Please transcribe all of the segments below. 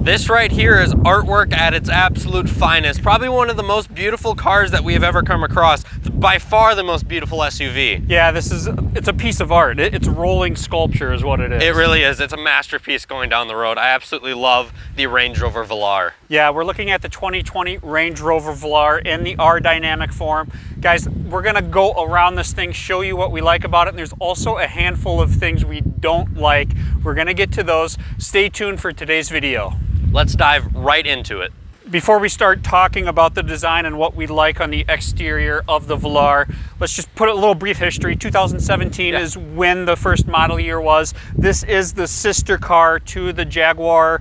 This right here is artwork at its absolute finest. Probably one of the most beautiful cars that we have ever come across. By far the most beautiful SUV. Yeah, it's a piece of art. It's rolling sculpture is what it is. It really is. It's a masterpiece going down the road. I absolutely love the Range Rover Velar. Yeah, we're looking at the 2020 Range Rover Velar in the R dynamic form. Guys, we're gonna go around this thing, show you what we like about it, and there's also a handful of things we don't like. We're gonna get to those. Stay tuned for today's video. Let's dive right into it. Before we start talking about the design and what we like on the exterior of the Velar, let's just put a little brief history. 2017 is when the first model year was. This is the sister car to the Jaguar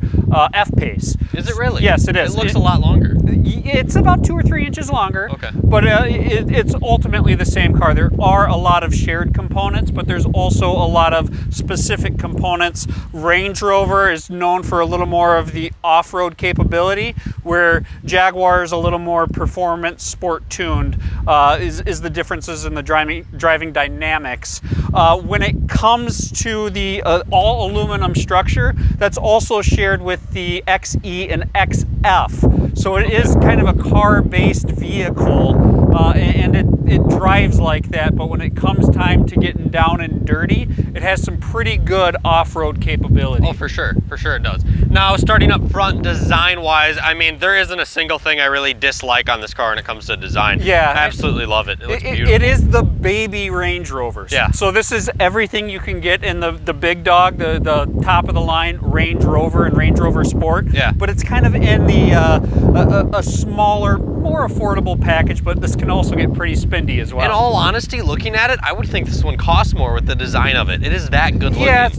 F-Pace. Is it really? Yes, it is. It looks a lot longer. It's about 2 or 3 inches longer. Okay. But it's ultimately the same car. There are a lot of shared components, but there's also a lot of specific components. Range Rover is known for a little more of the off-road capability, where Jaguar is a little more performance sport tuned, is the differences in the driving dynamics. When it comes to the all aluminum structure, that's also shared with the XE and XF. So it is kind of a car-based vehicle, and it drives like that, but when it comes time to getting down and dirty, it has some pretty good off-road capability. Oh, for sure it does. Now, starting up front, design-wise, I mean, there isn't a single thing I really dislike on this car when it comes to design. Yeah. I absolutely love it. It looks beautiful. It is the baby Range Rovers. Yeah. So this is everything you can get in the big dog, the top of the line Range Rover and Range Rover Sport. Yeah. But it's kind of in the a smaller, more affordable package, but this can also get pretty spendy as well. In all honesty, looking at it, I would think this one costs more with the design of it. It is that good looking. Yeah,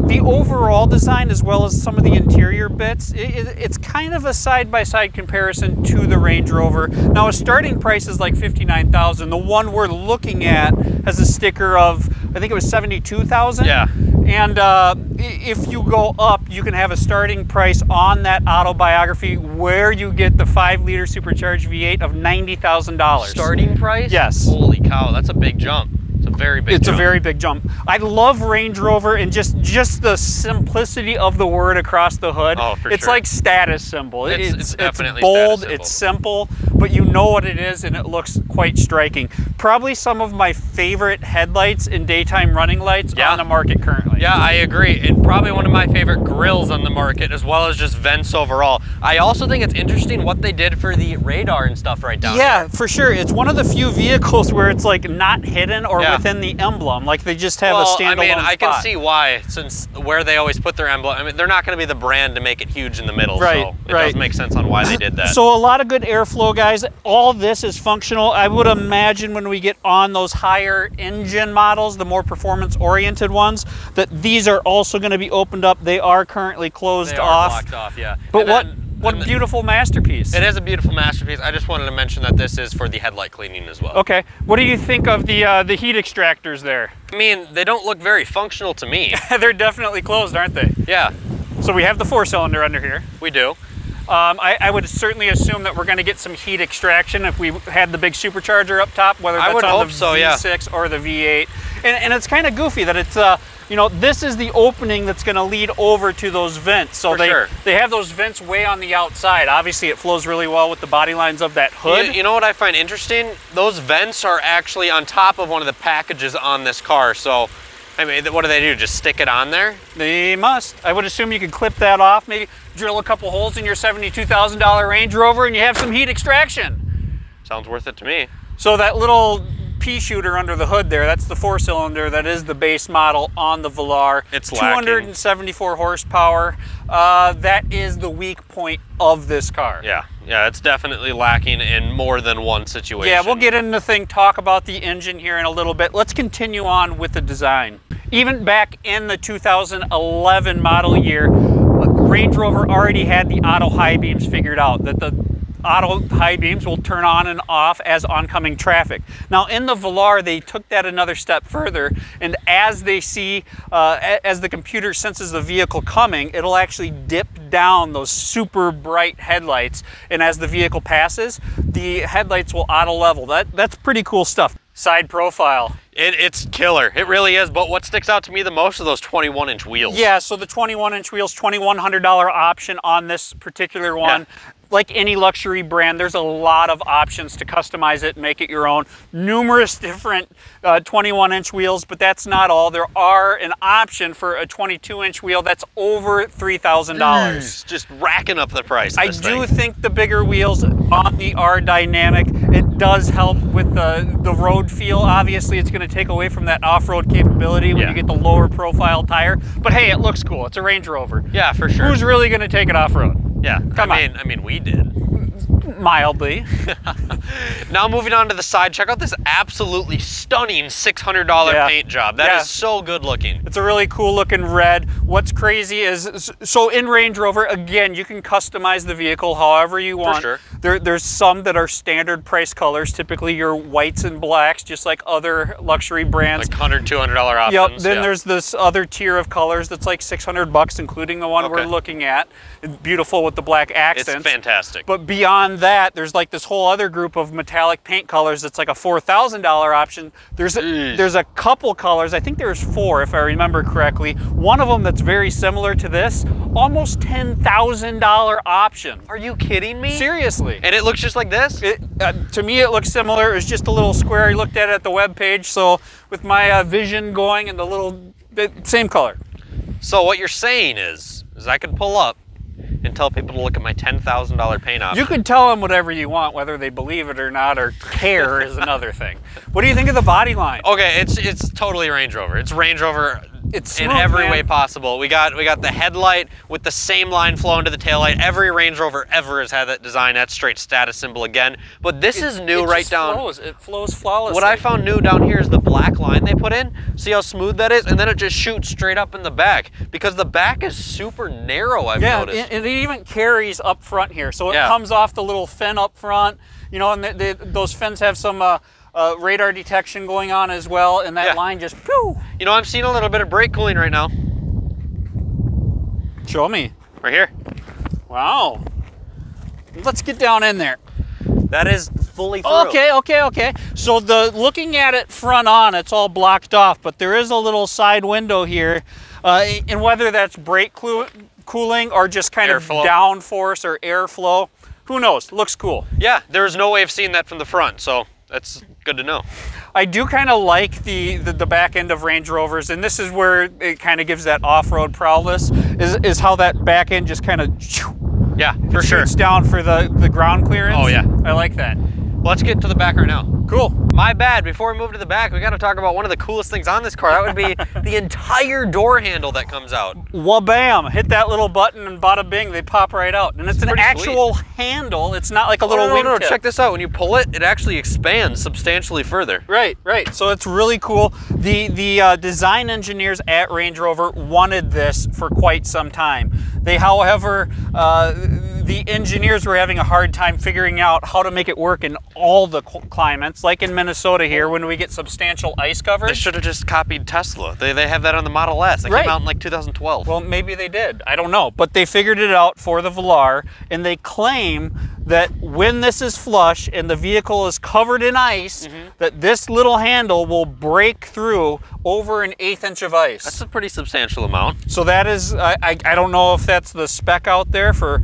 the overall design as well as some of the interior bits, it's kind of a side-by-side comparison to the Range Rover. Now, a starting price is like $59,000. The one we're looking at has a sticker of, I think it was $72,000. Yeah. And if you go up, you can have a starting price on that autobiography where you get the 5-liter supercharged V8 of $90,000. Starting price? Yes. Holy cow, that's a big jump. It's a very big jump. It's a very big jump. I love Range Rover and just the simplicity of the word across the hood. Oh, for It's sure. like status symbol. It's definitely bold, status it's simple, but you know what it is and it looks quite striking. Probably some of my favorite headlights and daytime running lights on the market currently. Yeah, I agree. And probably one of my favorite grills on the market, as well as just vents overall. I also think it's interesting what they did for the radar and stuff right down Yeah, there. for sure. It's one of the few vehicles where it's like not hidden or within the emblem. Like they just have a standalone spot. I can see why, since where they always put their emblem. I mean, they're not going to be the brand to make it huge in the middle, so it does make sense on why they did that. So a lot of good airflow, guys. All this is functional. I would imagine when we get on those higher engine models, the more performance-oriented ones, that these are also going to be opened up. They are currently closed off. They are blocked off, yeah. But what a beautiful masterpiece. It is a beautiful masterpiece. I just wanted to mention that this is for the headlight cleaning as well. Okay. What do you think of the heat extractors there? I mean, they don't look very functional to me. They're definitely closed, aren't they? Yeah. So we have the 4-cylinder under here. We do. I would certainly assume that we're going to get some heat extraction if we had the big supercharger up top, whether that's on the V6 or the V8. And it's kind of goofy that it's, you know, this is the opening that's going to lead over to those vents. So they have those vents way on the outside. Obviously, it flows really well with the body lines of that hood. You know what I find interesting? Those vents are actually on top of one of the packages on this car. So, I mean, what do they do? Just stick it on there? They must. I would assume you could clip that off, maybe drill a couple holes in your $72,000 Range Rover and you have some heat extraction. Sounds worth it to me. So that little pea shooter under the hood there, that's the 4-cylinder. That is the base model on the Velar. It's lacking. 274 horsepower. That is the weak point of this car. Yeah, it's definitely lacking in more than one situation. Yeah, we'll get into talk about the engine here in a little bit. Let's continue on with the design. Even back in the 2011 model year, Range Rover already had the auto high beams figured out, that the auto high beams will turn on and off as oncoming traffic. Now in the Velar, they took that another step further, and as they see, as the computer senses the vehicle coming, it'll actually dip down those super bright headlights, and as the vehicle passes, the headlights will auto level. That's pretty cool stuff. side profile. It's killer. It really is. But what sticks out to me the most are those 21-inch wheels. Yeah, so the 21-inch wheels, $2,100 option on this particular one. Yeah. Like any luxury brand, there's a lot of options to customize it and make it your own. Numerous different 21-inch wheels, but that's not all. There are an option for a 22-inch wheel that's over $3,000. Just racking up the price. I do think the bigger wheels on the are dynamic. It does help with the road feel. Obviously, it's going to take away from that off-road capability when you get the lower profile tire. But hey, it looks cool. It's a Range Rover. Yeah, for sure. Who's really going to take it off-road? Yeah, I mean, we did. Mildly. Now moving on to the side, check out this absolutely stunning $600 paint job. That is so good looking. It's a really cool looking red. What's crazy is, so in Range Rover, again, you can customize the vehicle however you want. For sure. There's some that are standard price colors, typically your whites and blacks, just like other luxury brands. Like $100, $200 options. Yep, then there's this other tier of colors that's like $600, including the one we're looking at. It's beautiful with the black accents. It's fantastic. But beyond that, there's like this whole other group of metallic paint colors that's like a $4,000 option. There's a couple colors, I think there's 4 if I remember correctly. One of them that's very similar to this, almost $10,000 option. Are you kidding me? Seriously. And it looks just like this? To me, it looks similar. It was just a little square. I looked at it at the web page, so with my vision going and the little, same color. So what you're saying is I could pull up and tell people to look at my $10,000 paint option. You can tell them whatever you want, whether they believe it or not, or care is another thing. What do you think of the body line? Okay, it's totally Range Rover. It's Range Rover. It's in smooth, every man. way possible. We got the headlight with the same line flowing to the taillight. Every Range Rover ever has had that design. That's straight status symbol again. But this is new right down. It flows flawlessly. What I found new down here is the black line they put in. See how smooth that is? And then it just shoots straight up in the back because the back is super narrow, I've noticed. And it even carries up front here. So it comes off the little fin up front, you know, and those fins have some radar detection going on as well, and that line just, phew. You know, I'm seeing a little bit of brake cooling right now. Show me. Right here. Wow. Let's get down in there. That is fully through. Okay. So looking at it front on, it's all blocked off, but there is a little side window here, and whether that's brake cooling or just kind of downforce or airflow, who knows? Looks cool. Yeah, there's no way of seeing that from the front, so that's good to know. I do kind of like the back end of Range Rovers, and this is where it kind of gives that off-road prowess, is how that back end just kind of shoots down for the ground clearance. Oh yeah. I like that. Let's get to the back right now. Cool. My bad. Before we move to the back, we got to talk about one of the coolest things on this car. That would be the entire door handle that comes out. Wha-bam. Hit that little button and bada bing, they pop right out. And it's an actual handle. It's not like a little wingtip. No, check this out. When you pull it, it actually expands substantially further. Right. So it's really cool. The design engineers at Range Rover wanted this for quite some time. They, however, the engineers were having a hard time figuring out how to make it work in all the climates, like in Minnesota here when we get substantial ice coverage. They should have just copied Tesla. They have that on the Model S. It came out in like 2012. Well, maybe they did. I don't know. But they figured it out for the Velar, and they claim that when this is flush and the vehicle is covered in ice, that this little handle will break through over an 1/8 inch of ice. That's a pretty substantial amount. So that is, I don't know if that's the spec out there for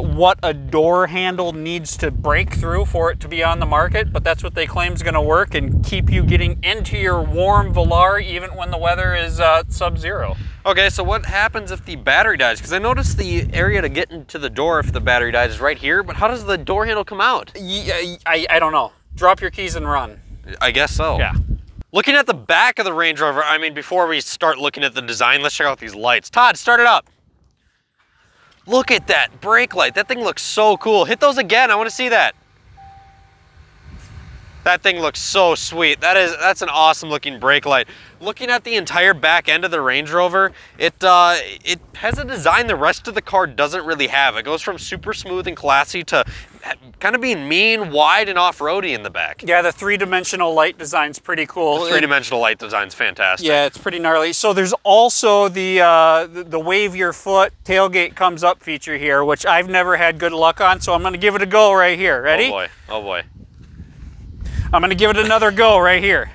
what a door handle needs to break through for it to be on the market, but that's what they claim is going to work and keep you getting into your warm Velar even when the weather is sub-zero. Okay, so what happens if the battery dies? Because I noticed the area to get into the door if the battery dies is right here, but how does the door handle come out? I don't know. Drop your keys and run. I guess so. Yeah. Looking at the back of the Range Rover, I mean, before we start looking at the design, let's check out these lights. Todd, start it up. Look at that brake light. That thing looks so cool. Hit those again. I want to see that. That thing looks so sweet. That's an awesome looking brake light. Looking at the entire back end of the Range Rover, it has a design the rest of the car doesn't really have. It goes from super smooth and classy to kind of being mean, wide, and off-roady in the back. Yeah, the three-dimensional light design's pretty cool. The three-dimensional light design's fantastic. Yeah, it's pretty gnarly. So there's also the wave your foot tailgate comes up feature here, which I've never had good luck on, so I'm going to give it a go right here. Ready? Oh boy. Oh boy. I'm going to give it another go right here.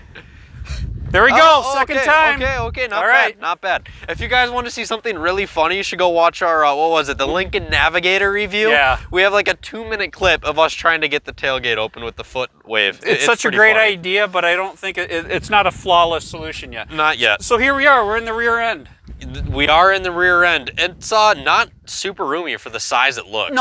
There we go, second time. Okay, not bad. If you guys want to see something really funny, you should go watch our, what was it, the Lincoln Navigator review. Yeah. We have like a 2-minute clip of us trying to get the tailgate open with the foot wave. It's such a great idea, but I don't think it's not a flawless solution yet. Not yet. So here we are, we're in the rear end. We are in the rear end. It's not super roomy for the size it looks.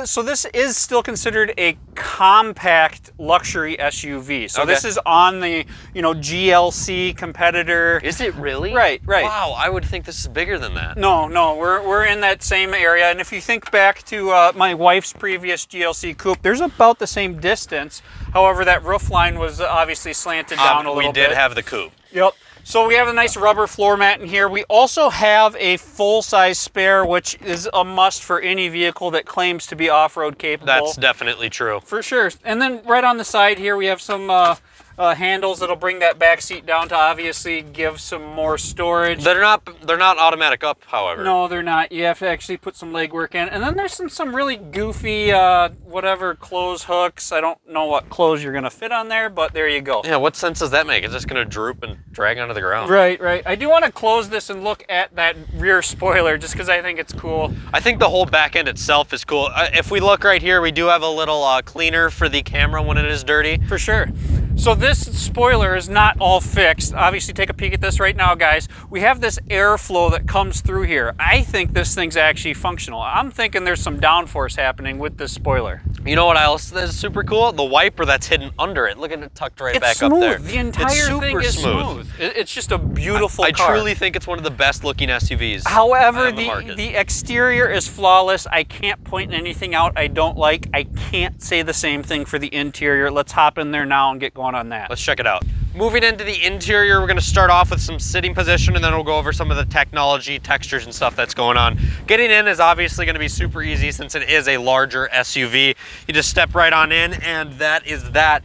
So this is still considered a compact luxury SUV. So this is on the, GLC competitor. Is it really? Right. Wow, I would think this is bigger than that. No, we're in that same area. And if you think back to my wife's previous GLC coupe, there's about the same distance. However, that roof line was obviously slanted down a little bit. We did have the coupe. Yep. So we have a nice rubber floor mat in here. We also have a full-size spare, which is a must for any vehicle that claims to be off-road capable. That's definitely true. For sure. And then right on the side here, we have some handles that'll bring that back seat down to obviously give some more storage. They're not automatic up, however. No, they're not. You have to actually put some legwork in. And then there's some really goofy, whatever, clothes hooks. I don't know what clothes you're going to fit on there, but there you go. Yeah, what sense does that make? It's just going to droop and drag onto the ground. Right. I do want to close this and look at that rear spoiler just because I think it's cool. I think the whole back end itself is cool. If we look right here, we do have a little cleaner for the camera when it is dirty. For sure. So this spoiler is not all fixed. Obviously, take a peek at this right now, guys. We have this airflow that comes through here. I think this thing's actually functional. I'm thinking there's some downforce happening with this spoiler. You know what else is super cool? The wiper that's hidden under it. Look at it tucked right back up there. The entire thing is smooth. It's just a beautiful car. I truly think it's one of the best looking SUVs. However, the exterior is flawless. I can't point anything out I don't like. I can't say the same thing for the interior. Let's hop in there now and get going on that. Let's check it out. Moving into the interior, we're going to start off with some sitting position, and then we'll go over some of the technology, textures, and stuff that's going on. Getting in is obviously going to be super easy since it is a larger SUV. You just step right on in, and that is that.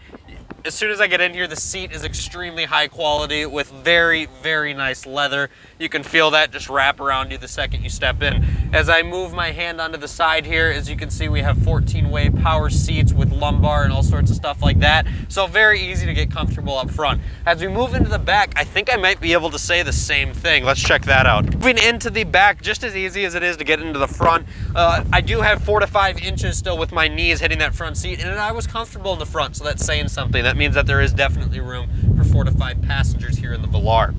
As soon as I get in here, the seat is extremely high quality with very, very nice leather. You can feel that just wrap around you the second you step in. As I move my hand onto the side here, as you can see, we have 14-way power seats with lumbar and all sorts of stuff like that. So very easy to get comfortable up front. As we move into the back, I think I might be able to say the same thing. Let's check that out. Moving into the back, just as easy as it is to get into the front, I do have 4 to 5 inches still with my knees hitting that front seat, and I was comfortable in the front, so that's saying something. That means that there is definitely room for 4 to 5 passengers here in the Velar.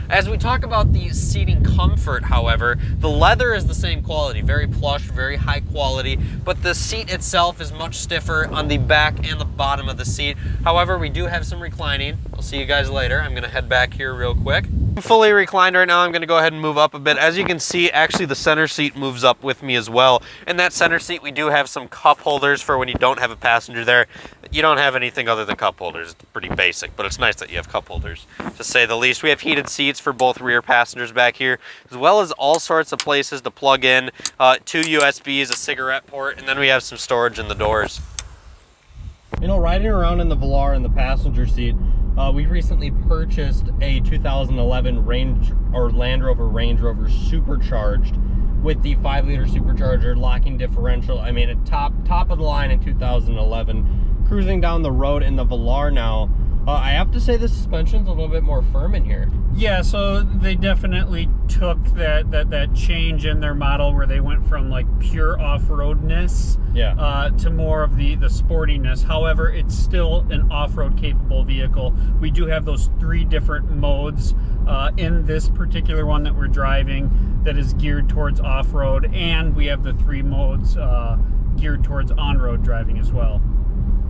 As we talk about the seating comfort, however, the leather is the same quality, very plush, very high quality, but the seat itself is much stiffer on the back and the bottom of the seat. However, we do have some reclining. I'll see you guys later. I'm gonna head back here real quick. I'm fully reclined right now. I'm gonna go ahead and move up a bit. As you can see, actually the center seat moves up with me as well. In that center seat, we do have some cup holders for when you don't have a passenger there. You don't have anything other than cup holders. It's pretty basic, but it's nice that you have cup holders, to say the least. We have heated seats for both rear passengers back here, as well as all sorts of places to plug in, 2 USBs, a cigarette port, and then we have some storage in the doors. You know, riding around in the Velar in the passenger seat, we recently purchased a 2011 Land Rover Range Rover Supercharged with the 5-liter supercharger, locking differential. I mean, top of the line in 2011. Cruising down the road in the Velar now, I have to say the suspension's a little bit more firm in here. Yeah, so they definitely took that change in their model where they went from like pure off-roadness to more of the sportiness. However, it's still an off-road capable vehicle. We do have those 3 different modes in this particular one that we're driving that is geared towards off-road, and we have the 3 modes geared towards on-road driving as well.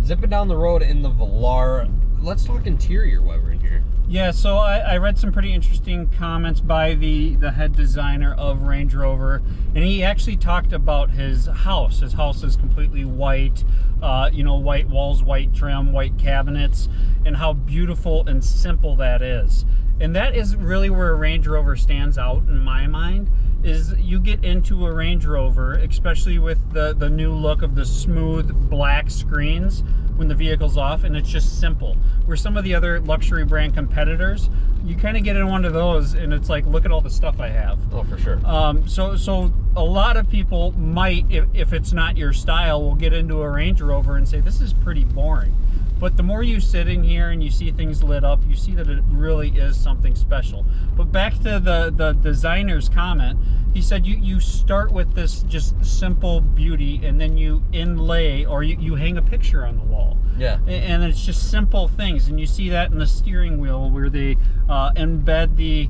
Zipping down the road in the Velar, let's talk interior while we're in here. Yeah, so I read some pretty interesting comments by the head designer of Range Rover, and he actually talked about his house. His house is completely white, white walls, white trim, white cabinets, and how beautiful and simple that is. And that is really where a Range Rover stands out in my mind, is you get into a Range Rover, especially with the new look of the smooth black screens when the vehicle's off, and it's just simple. Where some of the other luxury brand competitors, you kind of get in one of those and it's like, look at all the stuff I have. Oh, for sure. So a lot of people might, if it's not your style, will get into a Range Rover and say, this is pretty boring. But the more you sit in here and you see things lit up, you see that it really is something special. But back to the designer's comment, he said you start with this just simple beauty, and then you inlay, or you hang a picture on the wall. Yeah. And it's just simple things, and you see that in the steering wheel where they embed the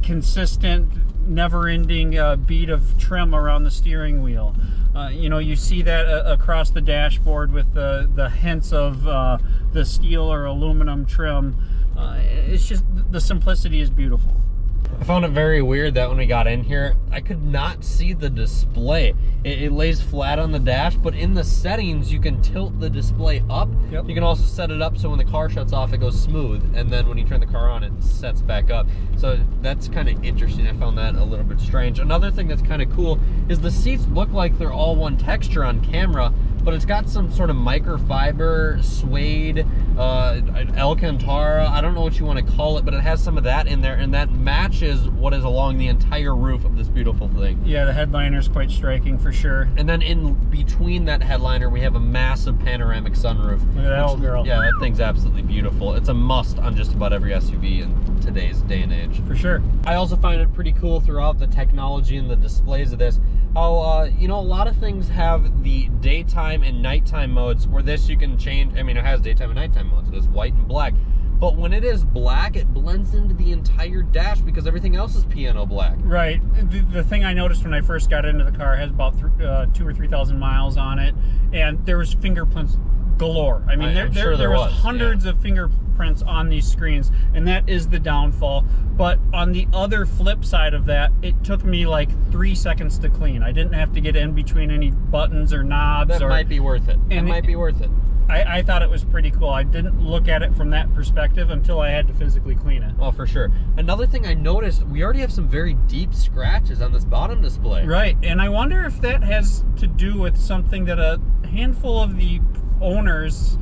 consistent, never-ending bead of trim around the steering wheel. You know, you see that across the dashboard with the hints of the steel or aluminum trim. It's just, the simplicity is beautiful. I found it very weird that when we got in here, I could not see the display. It lays flat on the dash, but in the settings, you can tilt the display up. Yep. You can also set it up so when the car shuts off, it goes smooth, and then when you turn the car on, it sets back up. So that's kind of interesting. I found that a little bit strange. Another thing that's kind of cool is the seats look like they're all one texture on camera, but it's got some sort of microfiber, suede, Alcantara, I don't know what you want to call it, but it has some of that in there, and that matches what is along the entire roof of this beautiful thing. Yeah, the headliner is quite striking for sure. And then in between that headliner, we have a massive panoramic sunroof. Look at that old girl. Yeah, that thing's absolutely beautiful. It's a must on just about every SUV in today's day and age. For sure. I also find it pretty cool throughout the technology and the displays of this, how, you know, a lot of things have the daytime and nighttime modes, where this you can change. I mean, it has daytime and nighttime modes. It is white and black. But when it is black, it blends into the entire dash because everything else is piano black. Right. The thing I noticed when I first got into the car, it has about 2,000 or 3,000 miles on it, and there was fingerprints galore. I mean, there was hundreds of fingerprints on these screens, and that is the downfall. But on the other flip side of that, it took me like 3 seconds to clean. I didn't have to get in between any buttons or knobs. That might be worth it. It might be worth it. I thought it was pretty cool. I didn't look at it from that perspective until I had to physically clean it. Oh, for sure. Another thing I noticed, we already have some very deep scratches on this bottom display. Right, and I wonder if that has to do with something that a handful of the owners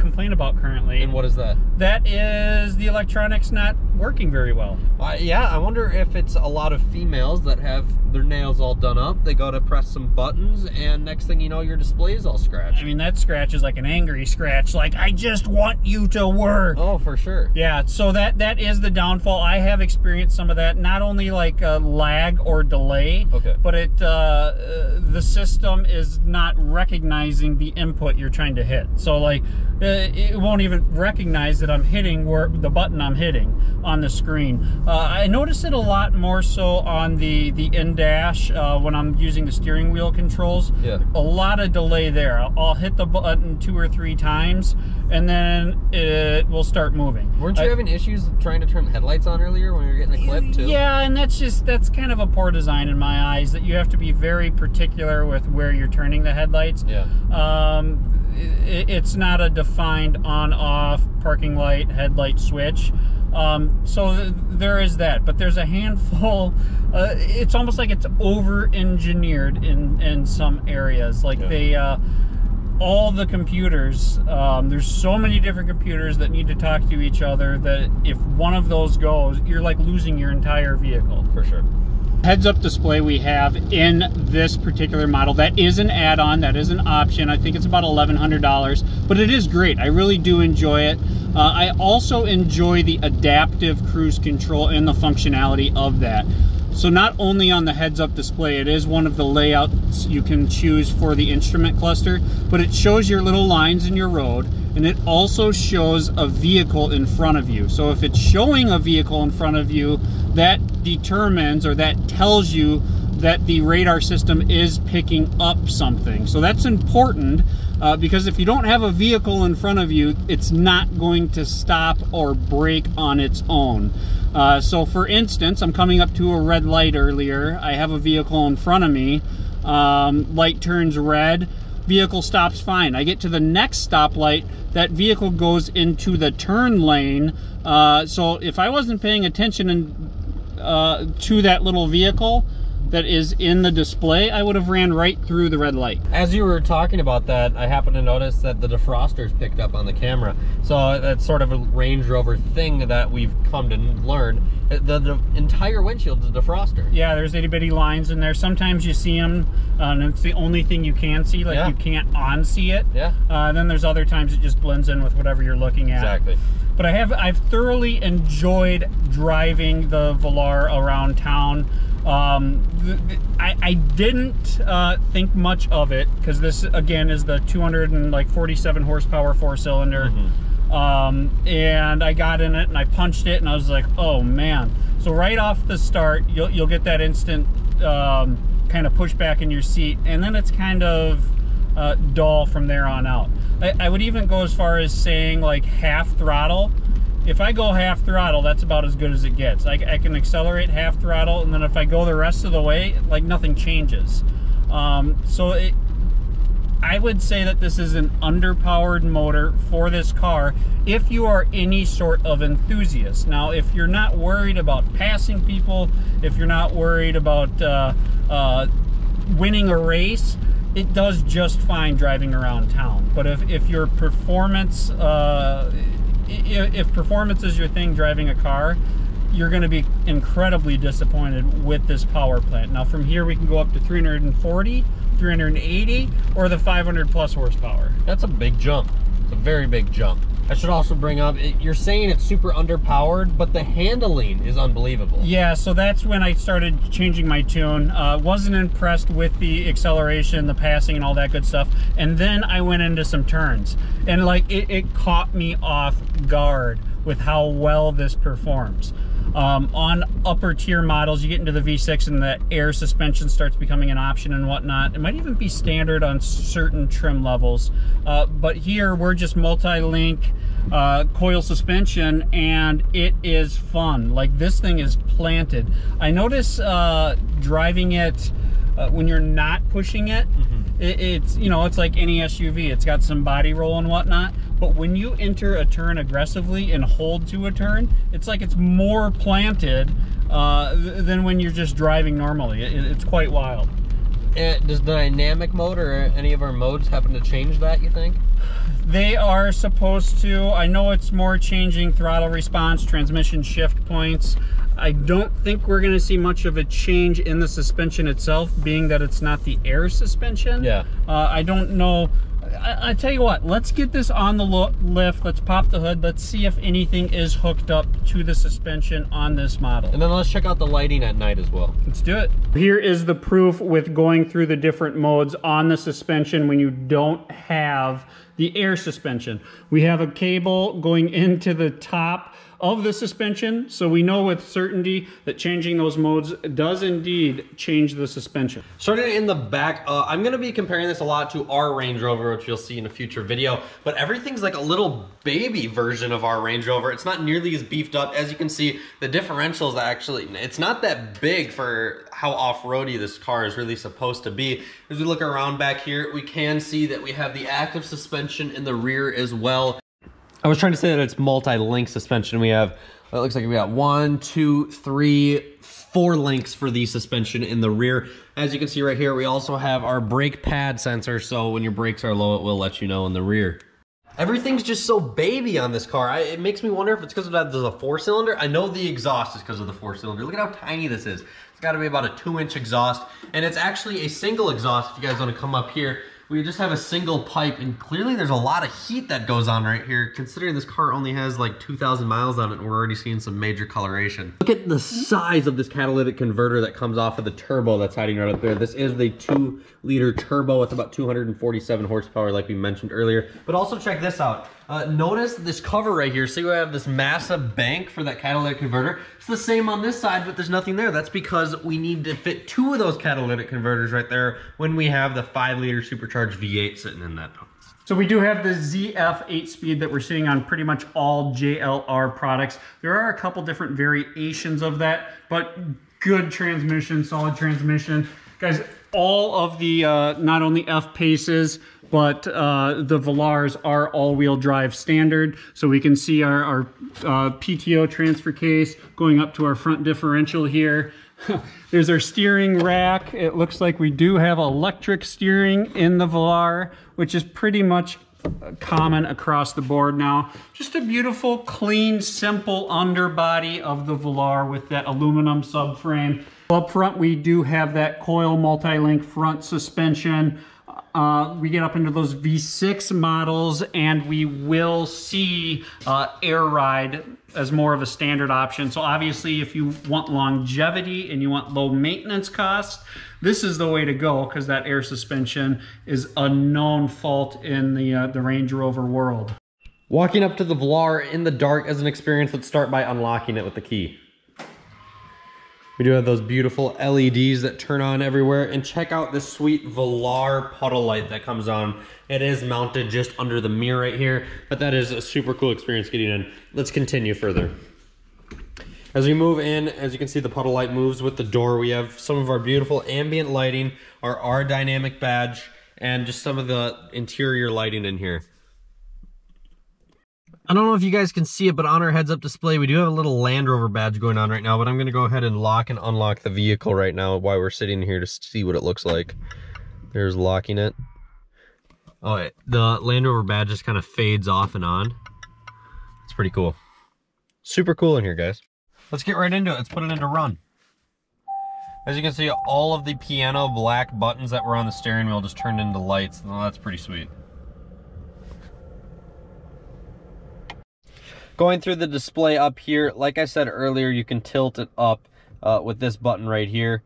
complain about currently. And what is that? That is the electronics not working very well. Yeah, I wonder if it's a lot of females that have their nails all done up. They go to press some buttons, and next thing you know, your display is all scratched. I mean, that scratch is like an angry scratch, like, I just want you to work. Oh, for sure. Yeah, so that is the downfall. I have experienced some of that, not only like lag or delay, but the system is not recognizing the input you're trying to hit. So like, it won't even recognize that I'm hitting the button I'm hitting on the screen. I notice it a lot more so on the in-dash when I'm using the steering wheel controls. Yeah. A lot of delay there. I'll hit the button 2 or 3 times, and then it will start moving. Weren't you having issues trying to turn the headlights on earlier when you were getting the clip too? Yeah, and that's kind of a poor design in my eyes, that you have to be very particular with where you're turning the headlights. Yeah. It's not a defined on-off parking light headlight switch. So there is that, but there's a handful. It's almost like it's over-engineered in some areas. Like all the computers, there's so many different computers that need to talk to each other that if one of those goes, you're like losing your entire vehicle. For sure. Heads-up display we have in this particular model, that is an add-on, that is an option. I think it's about $1,100, but it is great. I really do enjoy it. I also enjoy the adaptive cruise control and the functionality of that. So not only on the heads-up display, it is one of the layouts you can choose for the instrument cluster, but it shows your little lines in your road, and it also shows a vehicle in front of you. So if it's showing a vehicle in front of you, that determines, or that tells you that the radar system is picking up something. So that's important, because if you don't have a vehicle in front of you, it's not going to stop or brake on its own. So for instance, I'm coming up to a red light earlier. I have a vehicle in front of me. Light turns red. Vehicle stops fine. I get to the next stoplight, that vehicle goes into the turn lane. So if I wasn't paying attention to that little vehicle, that is in the display, I would have ran right through the red light. As you were talking about that, I happened to notice that the defroster's picked up on the camera. So that's sort of a Range Rover thing that we've come to learn. The entire windshield's a defroster. Yeah, there's itty bitty lines in there. Sometimes you see them, and it's the only thing you can see. Like you can't unsee it. Yeah. Then there's other times it just blends in with whatever you're looking at. Exactly. But I've thoroughly enjoyed driving the Velar around town. I didn't think much of it because this again is the 247 horsepower 4-cylinder. And I got in it and I punched it and I was like, oh man. So right off the start you'll get that instant kind of pushback in your seat, and then it's kind of dull from there on out. I would even go as far as saying like half throttle. If I go half throttle, that's about as good as it gets. I can accelerate half throttle, and then if I go the rest of the way, like nothing changes. I would say that this is an underpowered motor for this car if you are any sort of enthusiast. Now, if you're not worried about passing people, if you're not worried about winning a race, it does just fine driving around town. But if your performance, if performance is your thing driving a car, you're going to be incredibly disappointed with this power plant. Now from here we can go up to 340, 380, or the 500 plus horsepower. That's a big jump. It's a very big jump. I should also bring up, you're saying it's super underpowered, but the handling is unbelievable. Yeah, so that's when I started changing my tune. Wasn't impressed with the acceleration, the passing, and all that good stuff. And then I went into some turns, and like it caught me off guard with how well this performs. On upper tier models, you get into the V6 and the air suspension starts becoming an option and whatnot. It might even be standard on certain trim levels. But here we're just multi-link coil suspension, and it is fun. Like, this thing is planted. I notice driving it when you're not pushing it, it's, you know, it's like any SUV. It's got some body roll and whatnot. But when you enter a turn aggressively and hold to a turn, it's like it's more planted than when you're just driving normally. It's quite wild. Does the dynamic mode or any of our modes happen to change that, you think? They are supposed to. I know it's more changing throttle response, transmission shift points. I don't think we're going to see much of a change in the suspension itself, being that it's not the air suspension. Yeah. I don't know. I tell you what, let's get this on the lift. Let's pop the hood. Let's see if anything is hooked up to the suspension on this model. And then let's check out the lighting at night as well. Let's do it. Here is the proof with going through the different modes on the suspension when you don't have the air suspension. We have a cable going into the top of the suspension, so we know with certainty that changing those modes does indeed change the suspension. Starting in the back, I'm going to be comparing this a lot to our Range Rover, which you'll see in a future video, but everything's like a little baby version of our Range Rover. It's not nearly as beefed up. As you can see, the differentials actually, it's not that big for how off-roady this car is really supposed to be. As we look around back here, we can see that we have the active suspension in the rear as well. I was trying to say that it's multi-link suspension. We have, it looks like we got 1, 2, 3, 4 links for the suspension in the rear. As you can see right here, we also have our brake pad sensor, so when your brakes are low, it will let you know in the rear. Everything's just so baby on this car. It makes me wonder if it's because of that there's a 4-cylinder. I know the exhaust is because of the 4-cylinder. Look at how tiny this is. It's got to be about a 2-inch exhaust, and it's actually a single exhaust. If you guys want to come up here, we just have a single pipe, and clearly there's a lot of heat that goes on right here, considering this car only has like 2,000 miles on it, and we're already seeing some major coloration. Look at the size of this catalytic converter that comes off of the turbo that's hiding right up there. This is the 2-liter turbo with about 247 horsepower, like we mentioned earlier. But also check this out. Notice this cover right here. See, we have this massive bank for that catalytic converter. It's the same on this side, but there's nothing there. That's because we need to fit 2 of those catalytic converters right there when we have the 5-liter supercharged V8 sitting in that. So we do have the ZF 8-speed that we're seeing on pretty much all JLR products. There are a couple different variations of that, but good transmission, solid transmission. Guys, all of the, not only F-Paces, but the Velars are all-wheel drive standard. So we can see our PTO transfer case going up to our front differential here. There's our steering rack. It looks like we do have electric steering in the Velar, which is pretty much common across the board now. Just a beautiful, clean, simple underbody of the Velar with that aluminum subframe. Up front, we do have that coil multi-link front suspension. We get up into those V6 models, and we will see air ride as more of a standard option. So obviously, if you want longevity and you want low maintenance costs, this is the way to go, because that air suspension is a known fault in the Range Rover world. Walking up to the Velar in the dark is an experience. Let's start by unlocking it with the key. We do have those beautiful LEDs that turn on everywhere, and check out this sweet Velar puddle light that comes on. It is mounted just under the mirror right here, but that is a super cool experience getting in. Let's continue further. As we move in, as you can see, the puddle light moves with the door. We have some of our beautiful ambient lighting, our dynamic badge, and just some of the interior lighting in here. I don't know if you guys can see it, but on our heads-up display, we do have a little Land Rover badge going on right now, but I'm going to go ahead and lock and unlock the vehicle right now while we're sitting here to see what it looks like. There's locking it. Oh, the Land Rover badge just kind of fades off and on. It's pretty cool. Super cool in here, guys. Let's get right into it. Let's put it into run. As you can see, all of the piano black buttons that were on the steering wheel just turned into lights. Oh, that's pretty sweet. Going through the display up here, like I said earlier, you can tilt it up with this button right here.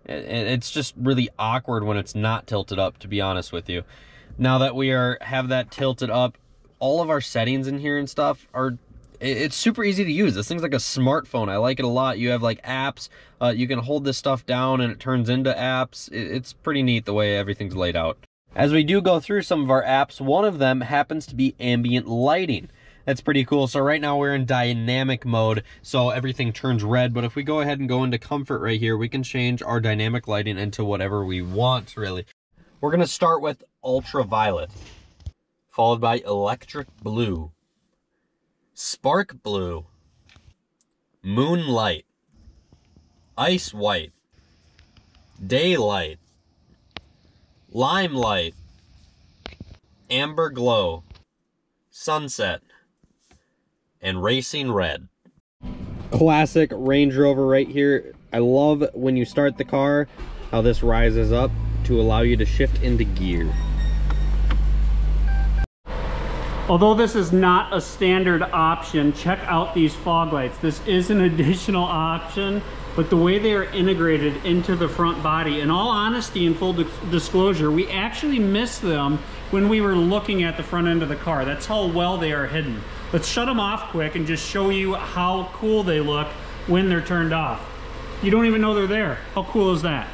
It's just really awkward when it's not tilted up, to be honest with you. Now that we have that tilted up, all of our settings in here and stuff it's super easy to use. This thing's like a smartphone. I like it a lot. You have like apps. You can hold this stuff down and it turns into apps. It's pretty neat the way everything's laid out. As we do go through some of our apps, one of them happens to be ambient lighting. That's pretty cool. So right now we're in dynamic mode, so everything turns red. But if we go ahead and go into comfort right here, we can change our dynamic lighting into whatever we want, really. We're going to start with ultraviolet, followed by electric blue, spark blue, moonlight, ice white, daylight, limelight, amber glow, sunset, and racing red. Classic Range Rover right here. I love when you start the car, how this rises up to allow you to shift into gear. Although this is not a standard option, check out these fog lights. This is an additional option, but the way they are integrated into the front body, in all honesty and full disclosure, we actually missed them when we were looking at the front end of the car. That's how well they are hidden. Let's shut them off quick and just show you how cool they look when they're turned off. You don't even know they're there. How cool is that?